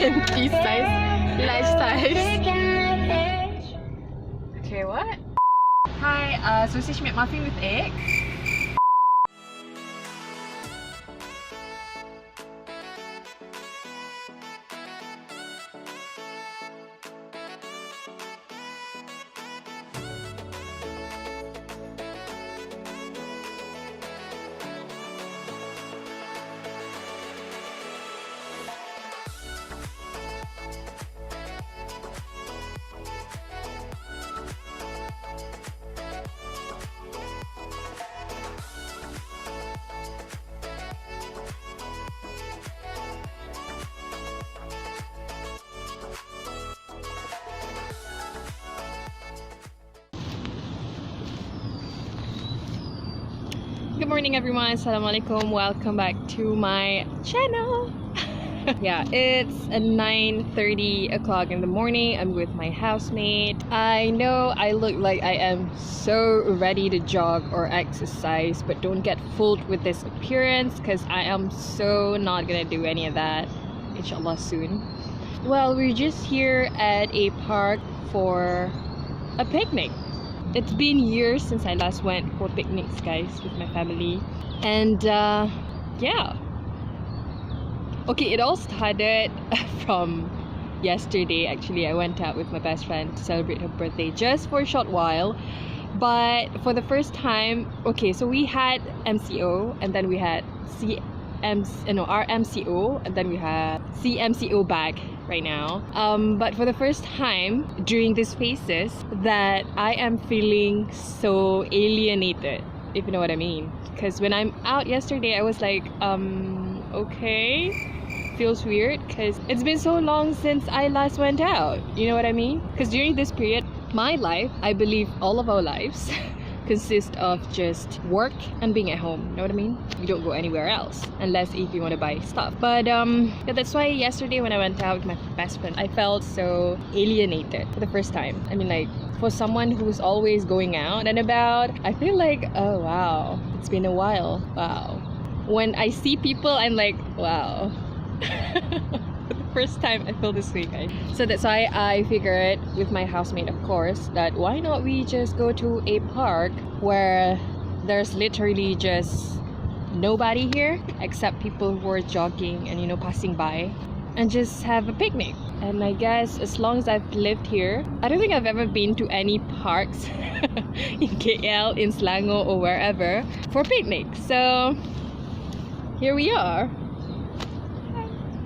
in peace size, large size. Okay, what? Hi, sausage McMuffin with egg. Good morning everyone, assalamualaikum, welcome back to my channel. Yeah, it's 9:30 o'clock in the morning. I'm with my housemate. I know I look like I am so ready to jog or exercise, but don't get fooled with this appearance because I am so not gonna do any of that, inshallah, soon. Well, we're just here at a park for a picnic. It's been years since I last went for picnics, guys, with my family. And yeah. Okay, it all started from yesterday. Actually, I went out with my best friend to celebrate her birthday just for a short while. But for the first time, okay, so we had MCO, and then we had RMCO, and then we had CMCO back right now. But for the first time during these phases that I am feeling so alienated, if you know what I mean. Because when I'm out yesterday, I was like, okay, feels weird because it's been so long since I last went out. You know what I mean? Because during this period, my life, I believe all of our lives, consist of just work and being at home. You know what I mean? You don't go anywhere else unless if you want to buy stuff. But yeah, that's why yesterday when I went out with my best friend, I felt so alienated for the first time. I mean, like, for someone who's always going out and about, I feel like, oh wow, it's been a while. Wow. When I see people, I'm like, wow. For the first time I feel this way, guys. So that's why I figured with my housemate, of course, that why not we just go to a park where there's literally just nobody here except people who are jogging and, you know, passing by, and just have a picnic. And I guess as long as I've lived here, I don't think I've ever been to any parks in KL, in Selangor, or wherever for picnic. So here we are.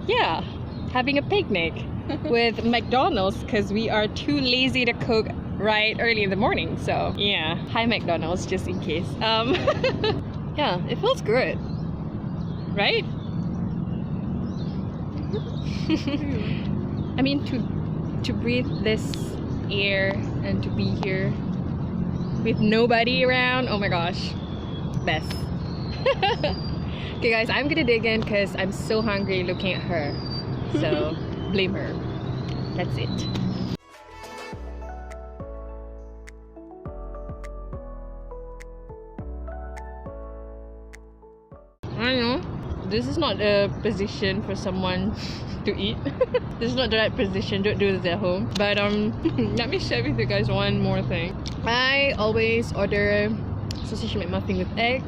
Yeah, having a picnic with McDonald's because we are too lazy to cook right early in the morning. So yeah, hi McDonald's, just in case. Yeah, it feels good, right? I mean, to breathe this air and to be here with nobody around, oh my gosh, best. Okay guys, I'm gonna dig in because I'm so hungry looking at her. So, blame her. That's it. I know, this is not a position for someone to eat. This is not the right position, don't do this at home. But let me share with you guys one more thing. I always order sausage McMuffin with egg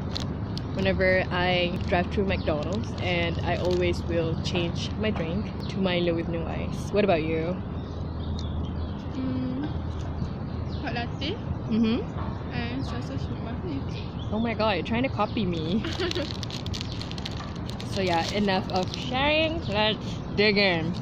whenever I drive through McDonald's, and I always will change my drink to Milo with no ice. What about you? Hot latte and sausage McMuffin. Oh my god, you're trying to copy me. So yeah, enough of sharing. Let's dig in.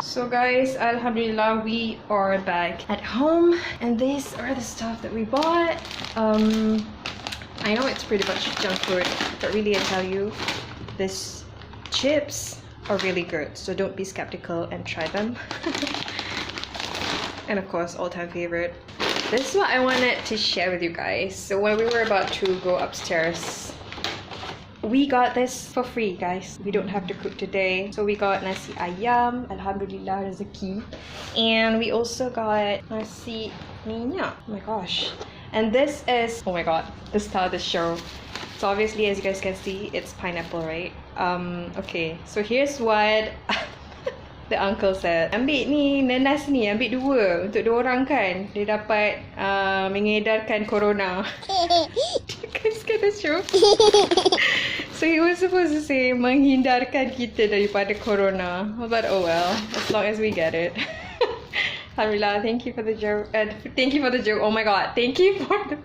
So guys, alhamdulillah, we are back at home and these are the stuff that we bought. I know it's pretty much junk food, but really I tell you, these chips are really good, so don't be skeptical and try them. And of course, all-time favorite. This is what I wanted to share with you guys. So when we were about to go upstairs, we got this for free, guys. We don't have to cook today. So we got nasi ayam, alhamdulillah rezeki. And we also got nasi minyak. Oh my gosh. And this is, oh my god, the star of the show. So obviously, as you guys can see, it's pineapple, right? Okay, so here's what the uncle said. Ambil ni, nanas ni, ambil dua. Untuk dua orang kan, dia dapat mengedarkan corona. You guys get the show? So he was supposed to say menghindarkan kita daripada corona. But oh well, as long as we get it. Alhamdulillah, thank you for the joke. Thank you for the joke. Oh my god, thank you for the